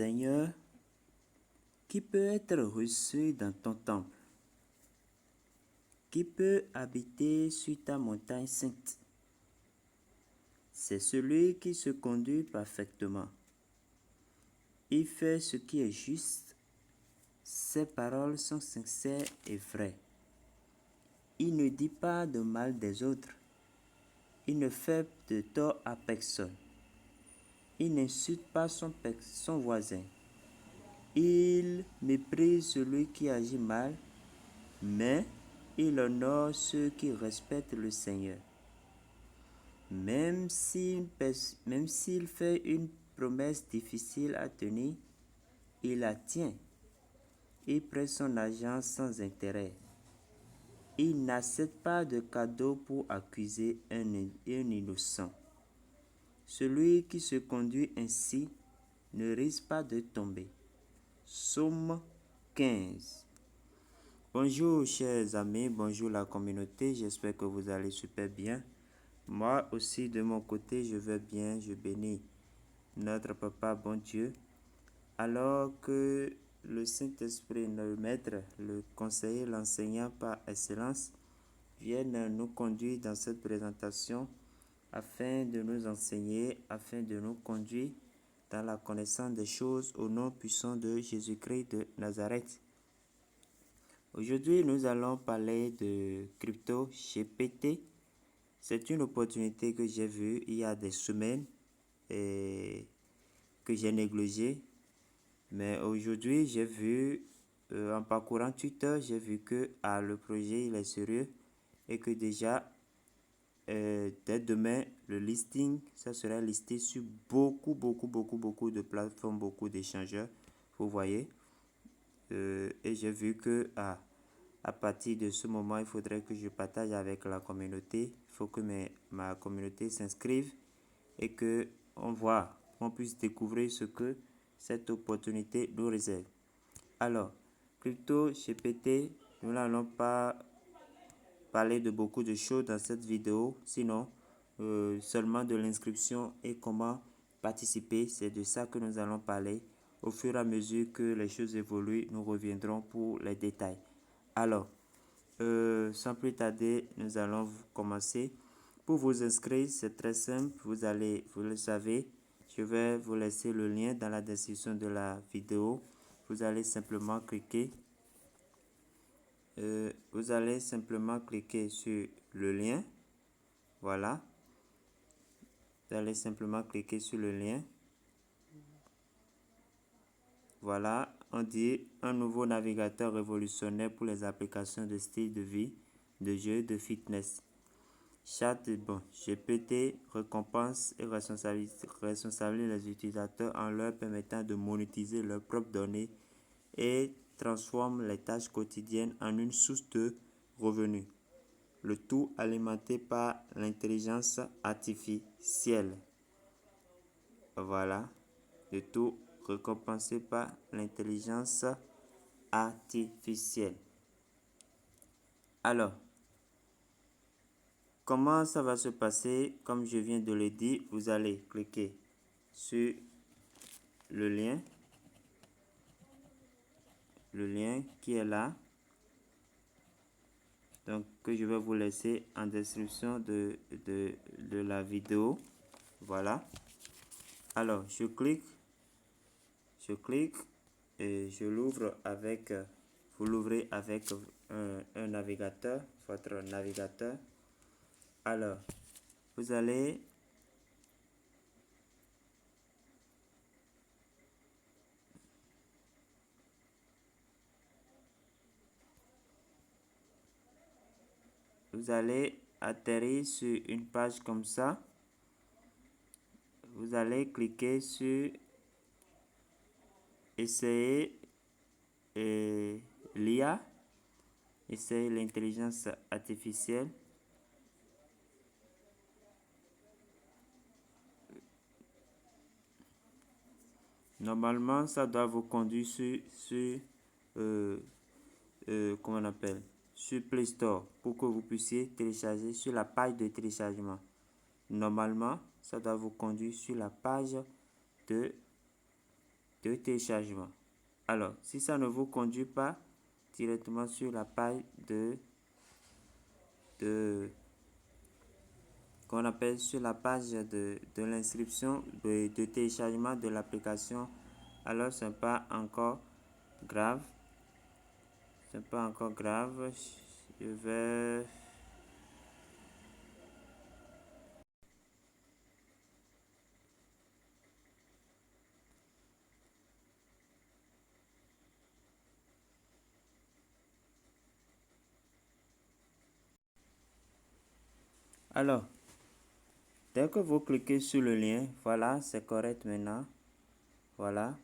Seigneur, qui peut être reçu dans ton temple? Qui peut habiter sur ta montagne sainte? C'est celui qui se conduit parfaitement. Il fait ce qui est juste. Ses paroles sont sincères et vraies. Il ne dit pas de mal des autres. Il ne fait de tort à personne. Il n'insulte pas son voisin. Il méprise celui qui agit mal, mais il honore ceux qui respectent le Seigneur. Même s'il fait une promesse difficile à tenir, il la tient. Il prête son argent sans intérêt. Il n'accepte pas de cadeau pour accuser un innocent. Celui qui se conduit ainsi ne risque pas de tomber. Psaume 15. Bonjour chers amis, bonjour la communauté, j'espère que vous allez super bien. Moi aussi de mon côté je vais bien, je bénis notre Papa bon Dieu. Alors que le Saint-Esprit, le Maître, le conseiller, l'enseignant par excellence, viennent nous conduire dans cette présentation afin de nous enseigner, afin de nous conduire dans la connaissance des choses au nom puissant de Jésus-Christ de Nazareth. Aujourd'hui, nous allons parler de CryptoGPT. C'est une opportunité que j'ai vue il y a des semaines et que j'ai négligée. Mais aujourd'hui, j'ai vu, en parcourant Twitter, j'ai vu que le projet il est sérieux et que déjà, dès demain, le listing, ça sera listé sur beaucoup de plateformes, beaucoup d'échangeurs. Vous voyez. Et j'ai vu que à partir de ce moment, il faudrait que je partage avec la communauté. Il faut que ma communauté s'inscrive et que on puisse découvrir ce que cette opportunité nous réserve. Alors, CryptoGPT, nous n'allons pas parler de beaucoup de choses dans cette vidéo, sinon seulement de l'inscription et comment participer. C'est de ça que nous allons parler. Au fur et à mesure que les choses évoluent, nous reviendrons pour les détails. Alors, sans plus tarder, nous allons commencer. Pour vous inscrire, c'est très simple. Vous le savez, je vais vous laisser le lien dans la description de la vidéo. Vous allez simplement cliquer. Sur le lien. Voilà. Vous allez simplement cliquer sur le lien. Voilà, on dit un nouveau navigateur révolutionnaire pour les applications de style de vie, de jeu, de fitness. GPT récompense et responsabilise les utilisateurs en leur permettant de monétiser leurs propres données et transforme les tâches quotidiennes en une source de revenus. Le tout alimenté par l'intelligence artificielle. Voilà, le tout récompensé par l'intelligence artificielle. Alors, comment ça va se passer? Comme je viens de le dire, vous allez cliquer sur le lien qui est là. Donc, que je vais vous laisser en description de la vidéo. Voilà. Alors, je clique et je l'ouvre avec, vous l'ouvrez avec un navigateur, votre navigateur. Alors, vous allez atterrir sur une page comme ça. Vous allez cliquer sur essayer l'IA, essayer l'intelligence artificielle. Normalement, ça doit vous conduire sur comment on appelle, sur Play Store pour que vous puissiez télécharger sur la page de téléchargement. Normalement, ça doit vous conduire sur la page de de téléchargement. Alors, si ça ne vous conduit pas directement sur la page qu'on appelle sur la page de l'inscription de téléchargement de l'application, alors ce n'est pas encore grave. C'est pas encore grave. Je vais... Alors, dès que vous cliquez sur le lien, voilà, c'est correct maintenant. Voilà,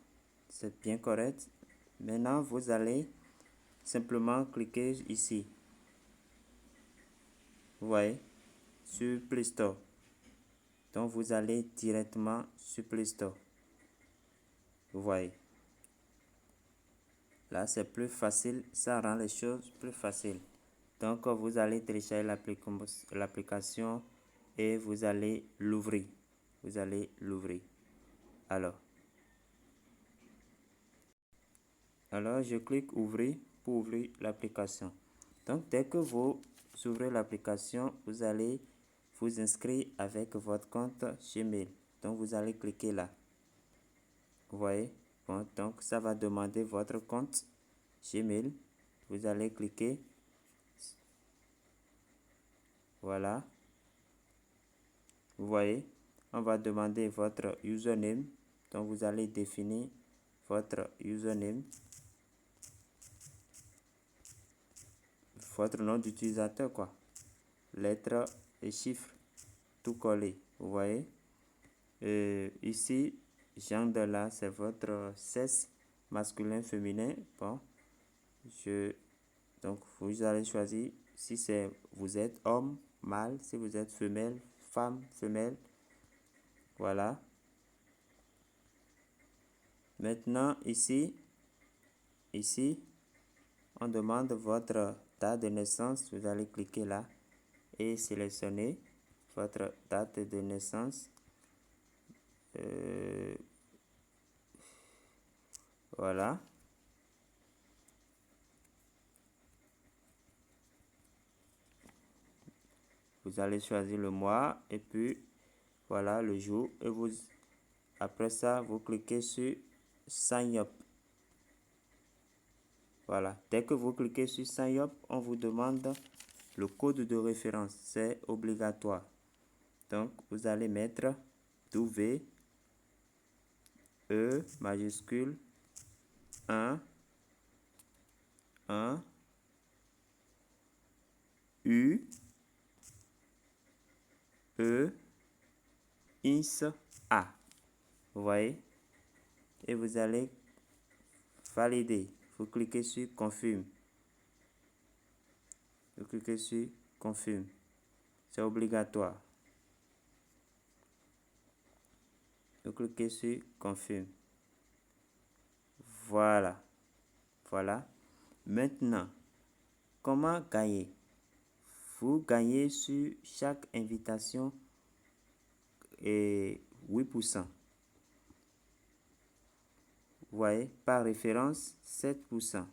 c'est bien correct. Maintenant, vous allez simplement cliquer ici. Vous voyez, sur Play Store. Donc, vous allez directement sur Play Store. Vous voyez. Là, c'est plus facile. Ça rend les choses plus faciles. Donc, vous allez télécharger l'application et vous allez l'ouvrir. Vous allez l'ouvrir. Alors, je clique ouvrir pour ouvrir l'application. Donc, dès que vous ouvrez l'application, vous allez vous inscrire avec votre compte Gmail. Donc, vous allez cliquer là. Vous voyez? Bon, donc, ça va demander votre compte Gmail. Vous allez cliquer. Voilà. Vous voyez? On va demander votre username. Donc, vous allez définir votre username. Votre nom d'utilisateur, quoi. Lettres et chiffres, tout collé. Vous voyez? Ici, gender là, c'est votre sexe, masculin, féminin. Bon, donc vous allez choisir si c'est vous êtes homme, mâle, si vous êtes femelle, femme, femelle. Voilà. Maintenant, ici, on demande votre date de naissance. Vous allez cliquer là et sélectionner votre date de naissance. Voilà. Vous allez choisir le mois et puis voilà le jour. Et vous, après ça, vous cliquez sur Sign Up. Voilà. Dès que vous cliquez sur Sign Up, on vous demande le code de référence. C'est obligatoire. Donc, vous allez mettre W, E majuscule, 1, U, E, INS, A. Vous voyez? Et vous allez valider. Vous cliquez sur Confirme. Vous cliquez sur Confirme. C'est obligatoire. Vous cliquez sur Confirme. Voilà. Voilà. Maintenant, comment gagner? Vous gagnez sur chaque invitation et 8%. Vous voyez, par référence, 7%.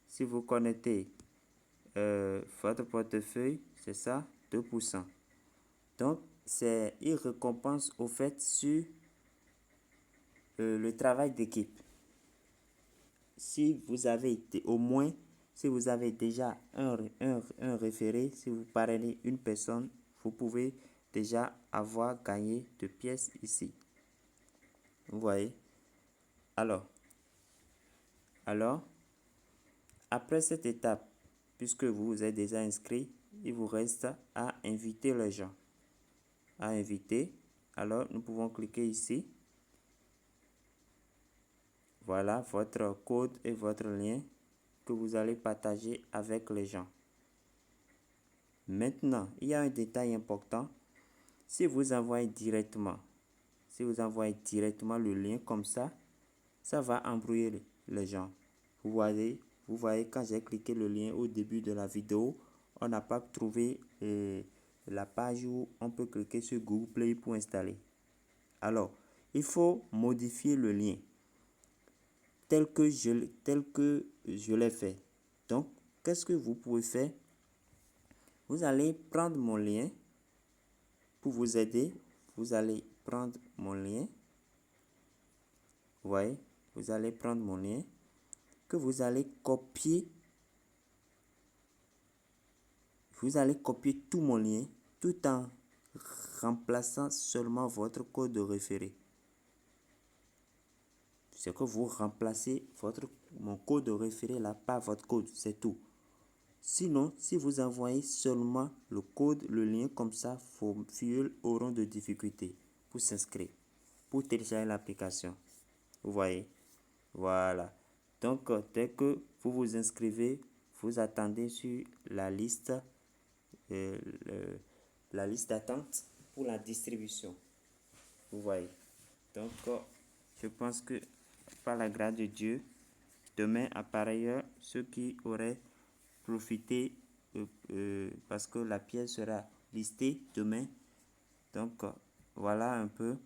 Si vous connectez votre portefeuille, c'est ça, 2%. Donc, c'est une récompense au fait sur le travail d'équipe. Si vous avez été, au moins, si vous avez déjà un référé, si vous parrainez une personne, vous pouvez déjà avoir gagné de pièces ici. Vous voyez? Alors, après cette étape, puisque vous vous êtes déjà inscrit, il vous reste à inviter les gens. À inviter. Alors, nous pouvons cliquer ici. Voilà votre code et votre lien que vous allez partager avec les gens. Maintenant, il y a un détail important. Si vous envoyez directement le lien comme ça va embrouiller les gens. Vous voyez quand j'ai cliqué le lien au début de la vidéo, on n'a pas trouvé la page où on peut cliquer sur Google Play pour installer. Alors, il faut modifier le lien tel que je l'ai fait. Donc, qu'est-ce que vous pouvez faire? Vous allez prendre mon lien pour vous aider. Vous allez prendre mon lien. Vous voyez, vous allez prendre mon lien que vous allez copier. Vous allez copier tout mon lien tout en remplaçant seulement votre code de référé. C'est que vous remplacez mon code de référé là par votre code, c'est tout. Sinon, si vous envoyez seulement le code, le lien comme ça, vos filles auront de difficultés pour s'inscrire, pour télécharger l'application. Vous voyez? Voilà. Donc, dès que vous vous inscrivez, vous attendez sur la liste, la liste d'attente pour la distribution. Vous voyez? Donc, je pense que par la grâce de Dieu, demain, à pareille heure, ceux qui auraient profité, parce que la pièce sera listée demain. Donc, voilà un peu.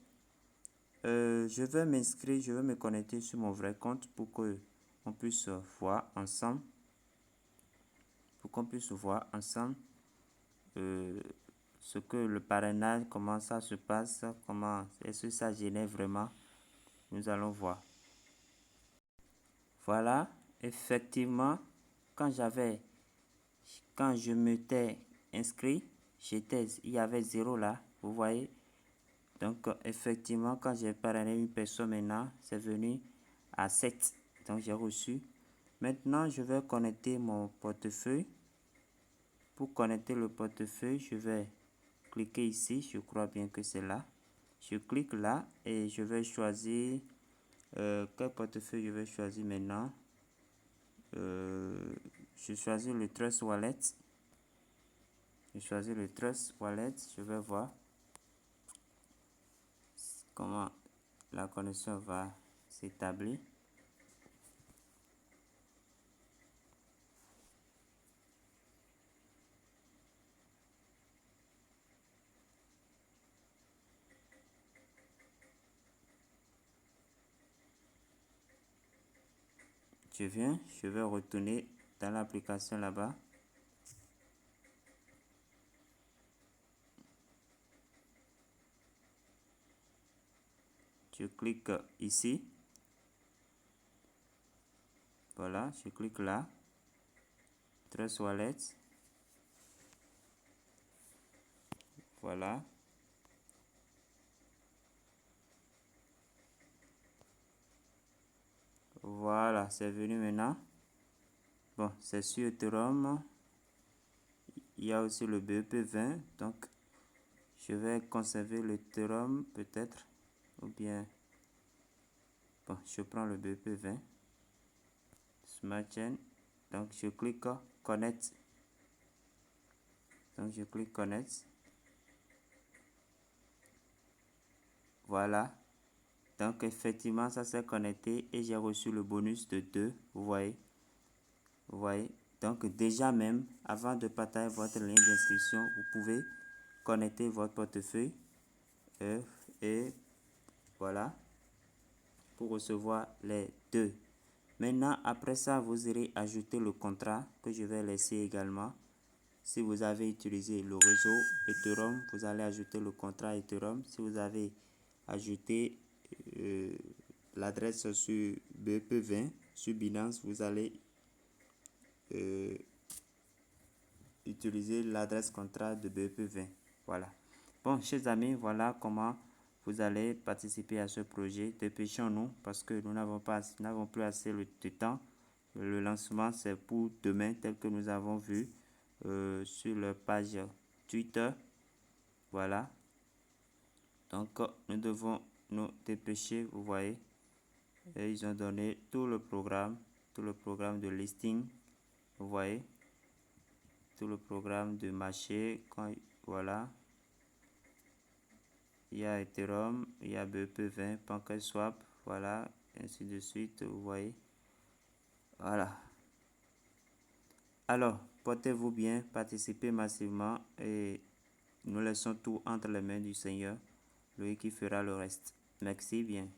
Je vais m'inscrire, je vais me connecter sur mon vrai compte pour qu'on puisse voir ensemble. Pour qu'on puisse voir ensemble ce que le parrainage, comment ça se passe, comment est-ce que ça génère vraiment. Nous allons voir. Voilà, effectivement, quand je m'étais inscrit, il y avait 0 là, vous voyez. Donc, effectivement, quand j'ai parrainé une personne maintenant, c'est venu à 7. Donc, j'ai reçu. Maintenant, je vais connecter mon portefeuille. Pour connecter le portefeuille, je vais cliquer ici. Je crois bien que c'est là. Je clique là et je vais choisir quel portefeuille je vais choisir maintenant. Je choisis le Trust Wallet. Je choisis le Trust Wallet. Je vais voir comment la connexion va s'établir. Je vais retourner dans l'application là-bas. Je clique ici. Voilà, je clique là. Trust Wallet. Voilà. Voilà, c'est venu maintenant. Bon, c'est sur Ethereum. Il y a aussi le BEP20. Donc, je vais conserver le Ethereum peut-être. Ou bien, bon, je prends le BEP20. Smart Chain. Donc, je clique Connect. Donc, je clique Connect. Voilà. Donc, effectivement, ça s'est connecté et j'ai reçu le bonus de 2. Vous voyez? Vous voyez? Donc, déjà même, avant de partager votre lien d'inscription, vous pouvez connecter votre portefeuille et voilà, pour recevoir les 2. Maintenant, après ça, vous irez ajouter le contrat que je vais laisser également. Si vous avez utilisé le réseau Ethereum, vous allez ajouter le contrat Ethereum. Si vous avez ajouté l'adresse sur BEP20, sur Binance, vous allez utiliser l'adresse contrat de BEP20. Voilà. Bon, chers amis, voilà comment vous allez participer à ce projet. Dépêchons-nous parce que nous n'avons plus assez de temps. Le lancement, c'est pour demain, tel que nous avons vu sur leur page Twitter. Voilà. Donc, nous devons nous dépêcher, vous voyez. Et ils ont donné tout le programme de listing, vous voyez. Tout le programme de marché, voilà. Il y a Ethereum, il y a BEP20, PancakeSwap, voilà, ainsi de suite, vous voyez. Voilà. Alors, portez-vous bien, participez massivement et nous laissons tout entre les mains du Seigneur, lui qui fera le reste. Merci bien.